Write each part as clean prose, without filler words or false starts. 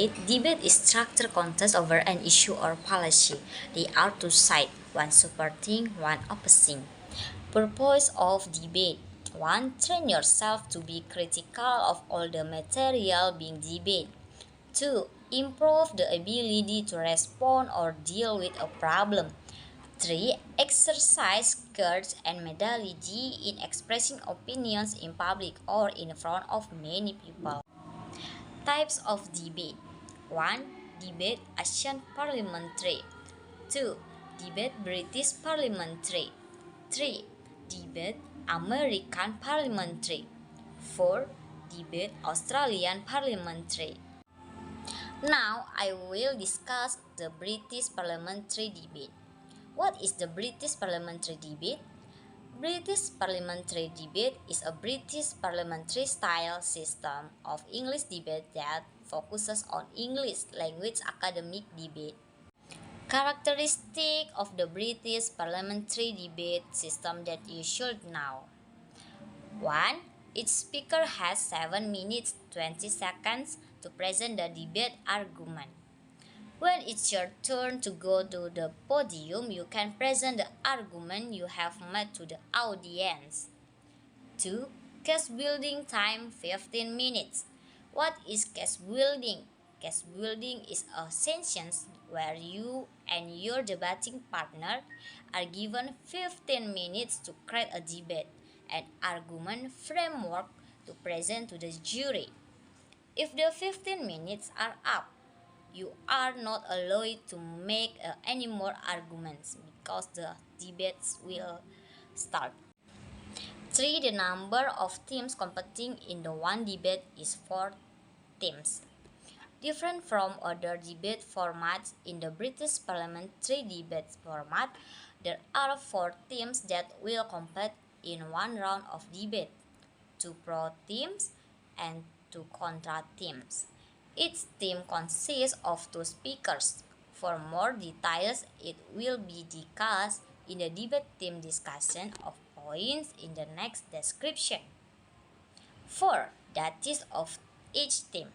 Debate is structured contest over an issue or policy. There are two sides, one supporting, one opposing. Purpose of debate: 1. Train yourself to be critical of all the material being debated. 2. Improve the ability to respond or deal with a problem. 3. Exercise courage and mentality in expressing opinions in public or in front of many people. Types of debate: 1. Debate Asian parliamentary. 2. Debate British parliamentary. 3. Debate American parliamentary. 4. Debate Australian parliamentary. Now I will discuss the British parliamentary debate. What is the British parliamentary debate? British parliamentary debate is a British parliamentary style system of English debate that focuses on English language academic debate. Characteristic of the British parliamentary debate system that you should know. 1. Each speaker has 7 minutes 20 seconds to present the debate argument. When it's your turn to go to the podium, you can present the argument you have made to the audience. 2. Case building time 15 minutes. What is case building? Case building is a session where you and your debating partner are given 15 minutes to create a debate and argument framework to present to the jury. If the 15 minutes are up, you are not allowed to make any more arguments because the debates will start. 3. The number of teams competing in the one debate is 4 teams. Different from other debate formats in the British parliamentary debate format, there are 4 teams that will compete in one round of debate, 2 pro teams and 2 contra teams. Each team consists of 2 speakers. For more details, it will be discussed in the debate team discussion of points in the next description. 4. That is of each team.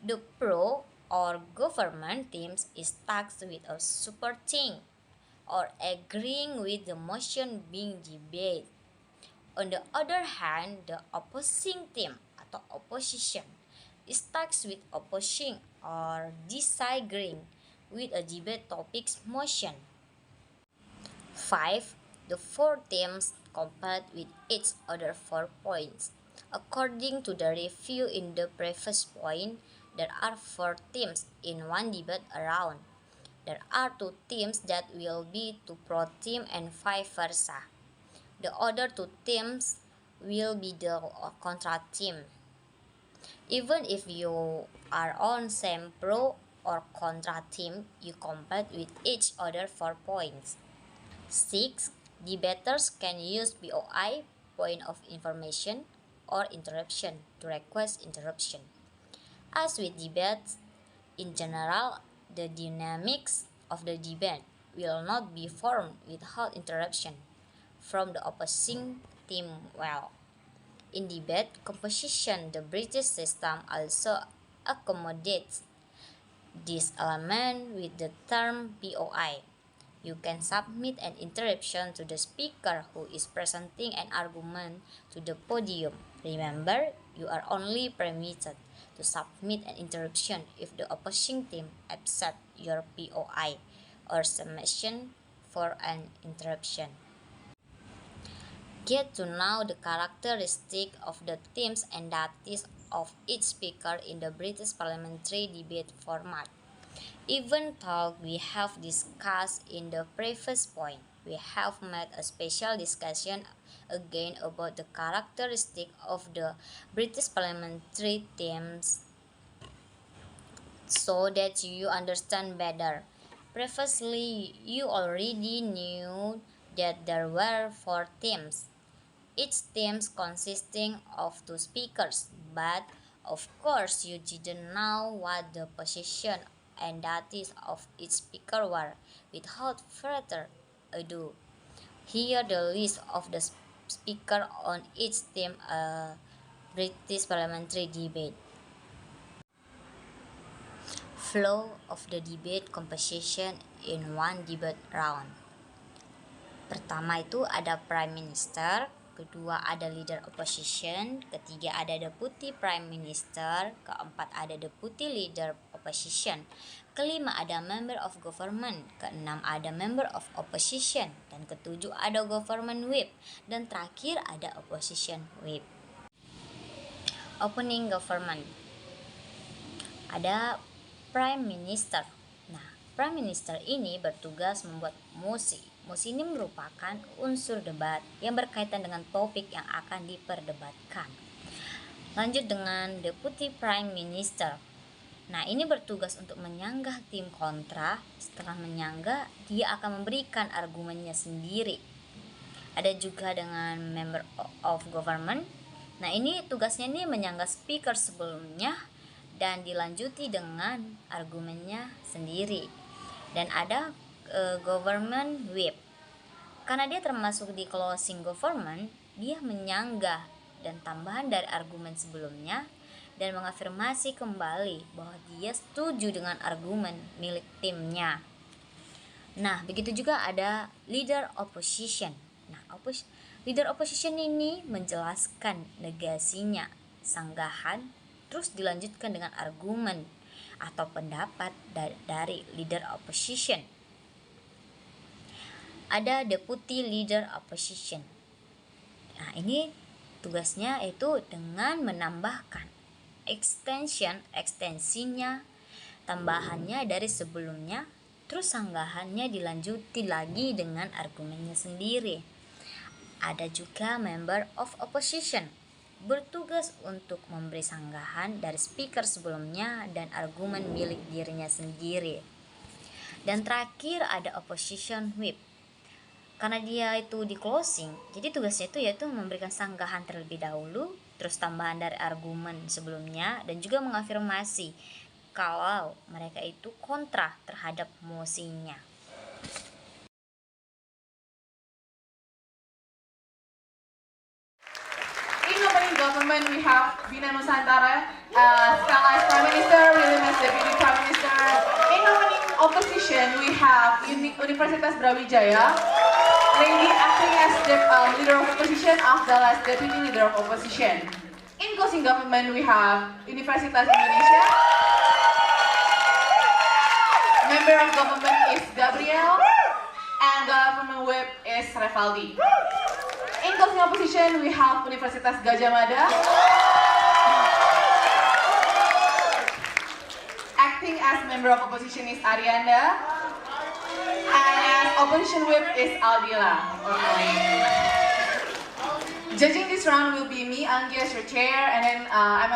The pro or government teams is tasked with a supporting or agreeing with the motion being debated. On the other hand, the opposing team atau opposition is tasked with opposing or disagreeing with a debate topic's motion. 5. The 4 teams compete with each other for points. According to the review in the previous point, there are 4 teams in one debate round. There are 2 teams that will be 2 pro team and vice versa. The other 2 teams will be the contra team. Even if you are on same pro or contra team, you compete with each other for points. 6. Debaters can use POI, point of information, or interruption to request interruption. As with debates, in general, the dynamics of the debate will not be formed without interruption from the opposing team. In debate composition, the British system also accommodates this element with the term POI. You can submit an interruption to the speaker who is presenting an argument to the podium. Remember, you are only permitted to submit an interruption if the opposing team accepts your POI or submission for an interruption. Get to know the characteristics of the teams and duties of each speaker in the British parliamentary debate format. Even though we have discussed in the previous point, we have made a special discussion again about the characteristics of the British parliamentary teams so that you understand better. Previously, you already knew that there were 4 teams, each team consisting of 2 speakers, but of course you didn't know what the position and duties of each speaker were. Without further ado, here the list of the speaker on each team a British parliamentary debate. flow of the debate composition in one debate round. Pertama itu ada Prime Minister, kedua ada Leader Opposition, ketiga ada Deputy Prime Minister, keempat ada Deputy Leader Opposition, kelima ada Member of Government, keenam ada Member of Opposition, dan ketujuh ada Government Whip, dan terakhir ada Opposition Whip. Opening Government. Ada Prime Minister. Nah, Prime Minister ini bertugas membuat mosi. Mosi ini merupakan unsur debat yang berkaitan dengan topik yang akan diperdebatkan. Lanjut dengan Deputy Prime Minister. Nah, ini bertugas untuk menyanggah tim kontra. Setelah menyanggah, dia akan memberikan argumennya sendiri. Ada juga dengan Member of Government. Nah, ini tugasnya ini menyanggah speaker sebelumnya dan dilanjuti dengan argumennya sendiri. Dan ada Government Whip. Karena dia termasuk di closing government, dia menyanggah dan tambahan dari argumen sebelumnya dan mengafirmasi kembali bahwa dia setuju dengan argumen milik timnya. Nah, begitu juga ada Leader Opposition. Nah, Leader Opposition ini menjelaskan negasinya, sanggahan, terus dilanjutkan dengan argumen atau pendapat dari Leader Opposition. Ada Deputy Leader Opposition. Nah, ini tugasnya itu dengan menambahkan ekstensinya, tambahannya dari sebelumnya, terus sanggahannya dilanjuti lagi dengan argumennya sendiri. Ada juga Member of Opposition, bertugas untuk memberi sanggahan dari speaker sebelumnya dan argumen milik dirinya sendiri. Dan terakhir ada Opposition Whip. Karena dia itu di closing, jadi tugasnya itu yaitu memberikan sanggahan terlebih dahulu, terus tambahan dari argumen sebelumnya, dan juga mengafirmasi kalau mereka itu kontra terhadap mosinya. In opening government, we have Bina Nusantara, Stella as Prime Minister, William as Deputy Prime Minister. In opening opposition, we have Universitas Brawijaya, Lady acting as the Leader of Opposition, Afdal as Deputy Leader of Opposition. In closing government, we have Universitas Indonesia. Member of government is Gabriel, and government whip is Revaldi. In closing opposition, we have Universitas Gadjah Mada. Acting as member of opposition is Arianda. And as opposition whip is Aldila. Judging this round will be me, Anggi, as your chair, and then I'm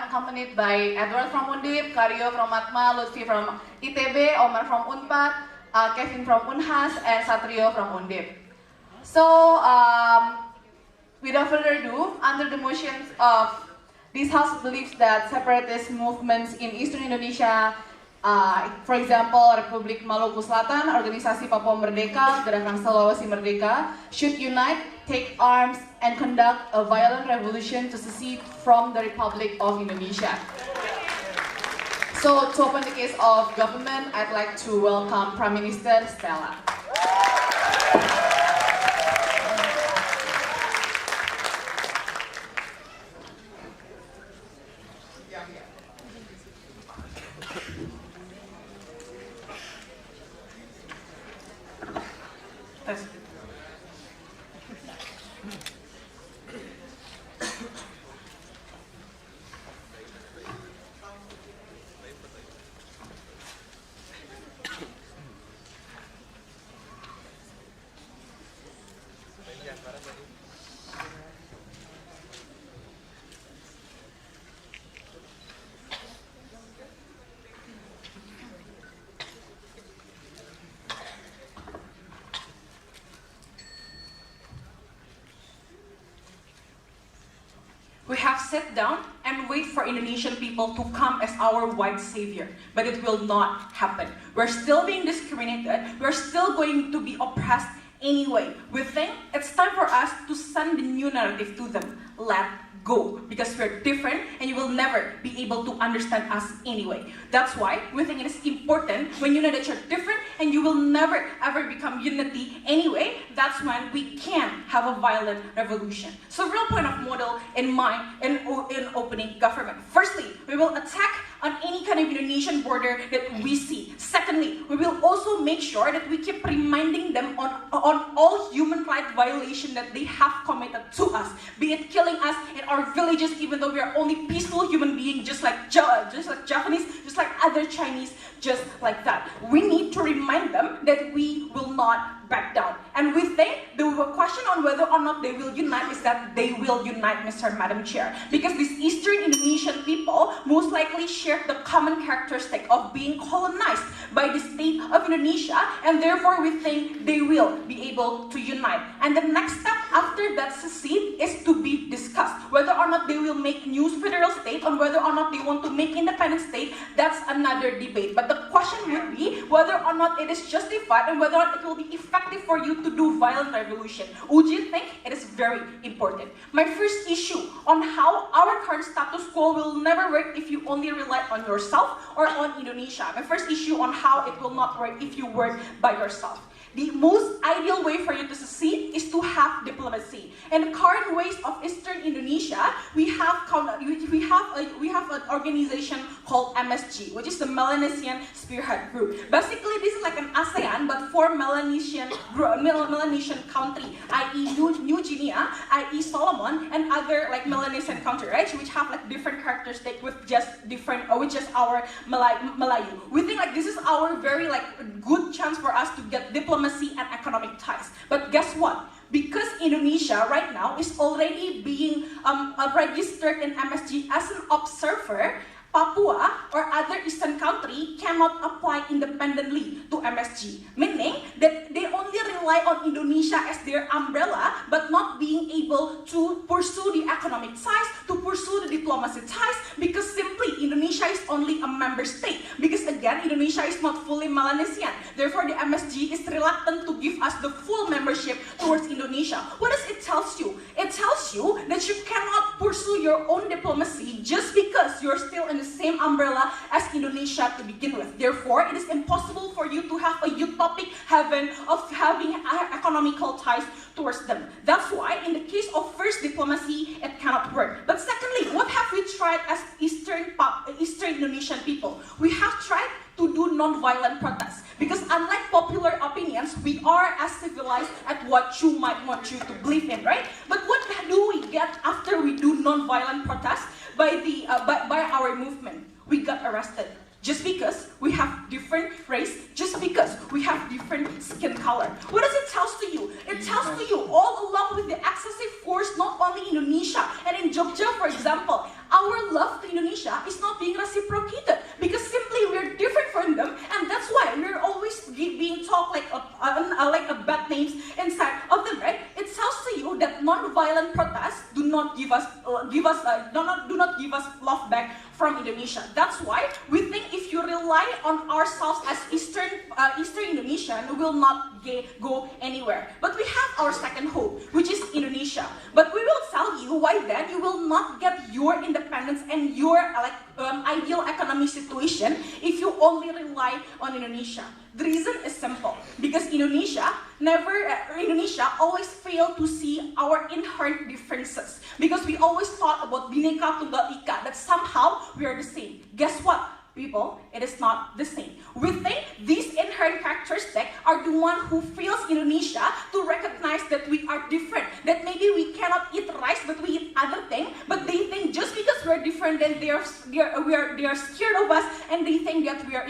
accompanied by Edward from Undip, Karyo from Matma, Lutfi from ITB, Omar from Unpad, Kevin from Unhas, and Satrio from Undip. So, without further ado, under the motions of this House believes that separatist movements in Eastern Indonesia, for example, Republik Maluku Selatan, Organisasi Papua Merdeka, Gerakan Sulawesi Merdeka, should unite, take arms, and conduct a violent revolution to secede from the Republic of Indonesia. So, to open the case of government, I'd like to welcome Prime Minister Stella. We have sat down and wait for Indonesian people to come as our white savior, but it will not happen. We're still being discriminated. We're still going to be oppressed anyway. We think it's time for us to send the new narrative to them. Let go, because we're different and you will never be able to understand us anyway. That's why we think it is important when you know that you're different and you will never ever become unity anyway. That's when we can have a violent revolution. So real point of model in mind in opening government. Firstly, we will attack on any kind of Indonesian border that we see. Secondly, we will also make sure that we keep reminding them on all human rights violation that they have committed to us, be it killing us in our villages, even though we are only peaceful human beings, just like Japanese, just like other Chinese, just like that. We need to remind them that we will not back down. And we think the question on whether or not they will unite is that they will unite, Mr. Madam Chair, because these Eastern Indonesian people most likely share the common characteristic of being colonized by the state of Indonesia, and therefore we think they will be able to unite. And the next step after that secede is to be discussed. Whether or not they will make new federal state, or whether or not they want to make independent state, that's another debate. But the question would be whether or not it is justified and whether or not it will be effective for you to do violent revolution. Uji think it is very important. My first issue on how our current status quo will never work if you only rely on yourself or on Indonesia. My first issue on how it will not work if you work by yourself. The most ideal way for you to succeed is to have diplomacy. In the current ways of Eastern Indonesia, we have an organization called MSG, which is the Melanesian Spearhead Group. Basically, this is like an ASEAN, but for Melanesian country, i.e. New Guinea, i.e. Solomon, and other like Melanesian country, right? Which have like different characteristics with just different, which is our Melayu. We think like this is our very like good chance for us to get diplomacy and economic ties. But guess what? Because Indonesia right now is already being registered in MSG as an observer, Papua or other eastern country cannot apply independently to MSG, meaning that they only rely on Indonesia as their umbrella, but not being able to pursue the economic ties, to pursue the diplomacy ties, because simply Indonesia is only a member state. Because again, Indonesia is not fully Melanesian. Therefore, the MSG is reluctant to give us the full membership towards Indonesia. What does it tell you? It tells you that you cannot pursue your own diplomacy just because you're still in the same umbrella as Indonesia to begin with. Therefore, it is impossible for you to have a utopic heaven of having economical ties towards them. That's why, in the case of first diplomacy, it cannot work. But secondly, what have we tried as Eastern Indonesian people? We have tried to do non-violent protests. Because unlike popular opinions, we are as civilized at what you might want you to believe in, right? But what do we get after we do non-violent protests by our movement? We got arrested. Just because we have different race, just because we have different skin color. What does it tell to you? It tells to you all along with the excessive force, not only in Indonesia and in Jogja, for example, our love to Indonesia is not being reciprocated because simply we're different from them, and that's why we're always being talked like bad names inside of them, right? It tells to you that non-violent protests do not give us love back from Indonesia. That's why we think if you rely on ourselves as Eastern Indonesian, we will not go anywhere. But we have our second hope, which is Indonesia. But we will tell you why then you will not get your independence and your ideal economic situation if you only rely on Indonesia. The reason is simple, because Indonesia always failed to see our inherent differences, because we always thought about Bhinneka Tunggal Ika, that somehow we are the same. Guess what? People, it is not the same. We think these inherent characteristics are the one who fails Indonesia to recognize that we are different, that maybe we cannot eat rice but we eat other things, but they think just because we're different then they are scared of us, and they think that we are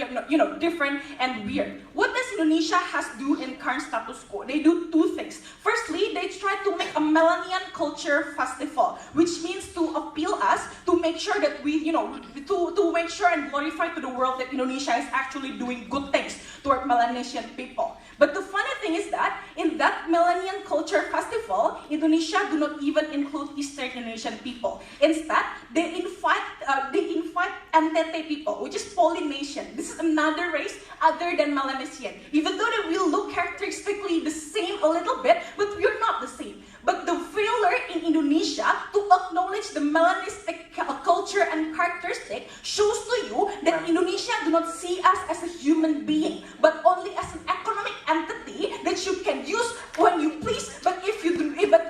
different and weird. What does Indonesia has do in current status quo? They do two things. Firstly, they try to make a Melanian culture festival, which means to appeal us to make sure that we to make sure and glorify to the world that Indonesia is actually doing good things toward Melanesian people. But the funny thing is that in that Melanian culture festival, Indonesia do not even include Eastern Indonesian people. Instead, they invite Entete people, which is Polynesian. This is another race other than Melanesian. Even though they will look characteristically the same a little bit, but we are not the same. But the failure in Indonesia to acknowledge the you can use when you please, but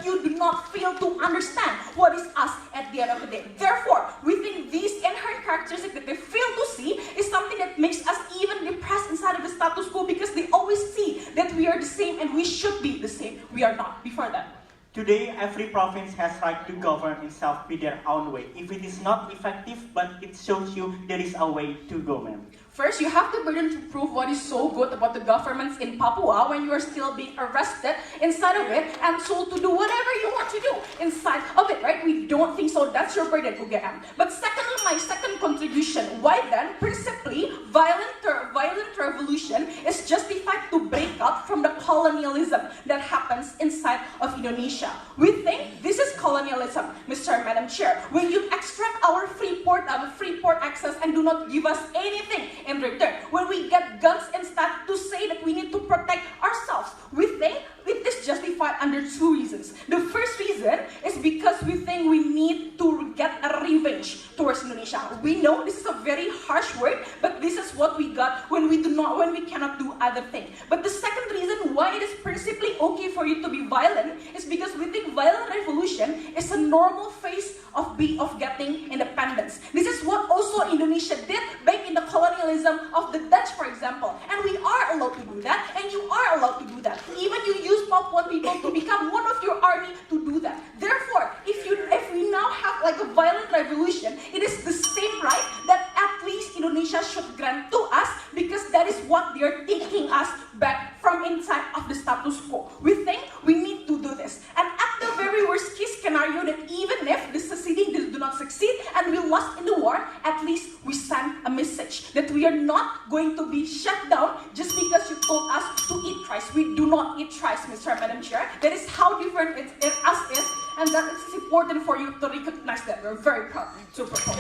you do not fail to understand what is us at the end of the day. Therefore, we think these inherent characteristics that they fail to see is something that makes us even depressed inside of the status quo, because they always see that we are the same and we should be the same. We are not before that. Today, every province has right to govern itself with their own way. If it is not effective, but it shows you there is a way to go, ma'am. First, you have the burden to prove what is so good about the governments in Papua when you are still being arrested inside of it and told to do whatever you want to do inside of it, right? We don't think so. That's your burden, UGM. But secondly, my second contribution, why then, principally, violent revolution is justified to break out from the colonialism that happens inside of Indonesia. We think this is colonialism, Mr. and Madam Chair. When you extract our free port access and do not give us anything in return, when we get guns instead to say that we need to protect ourselves, we think it is justified under two reasons. The first reason is because we think we need to get a revenge towards Indonesia. We know this is a very harsh word, but this is what we got when we cannot do other thing. But the second reason why it is principally okay for you to be violent is because we think violent revolution is a normal phase of getting independence. This is what also Indonesia did back in the colonialism of the Dutch, for example. And we are allowed to do that, and you are allowed to do that. Even you use Papuan people to become one of your army to do that. Therefore, if we now have like a violent revolution, it is the same right that at least Indonesia should grant to us, because that is what they are taking us back from inside of the status quo. We think we need to do this. And at the very worst case scenario, that even if the seceding do not succeed and we lost in the war, at least we send a message that we are not going to be shut down just because you told us to eat rice. We do not eat rice, Mr. and Madam Chair. That is how different us is, and that is important for you to recognize that. We're very proud to propose.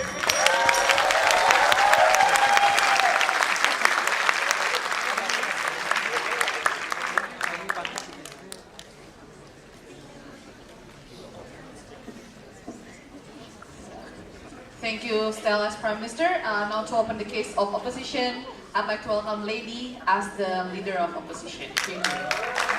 Thank you, Stella, as Prime Minister. Now to open the case of opposition, I'd like to welcome Lady as the leader of opposition. Thank you.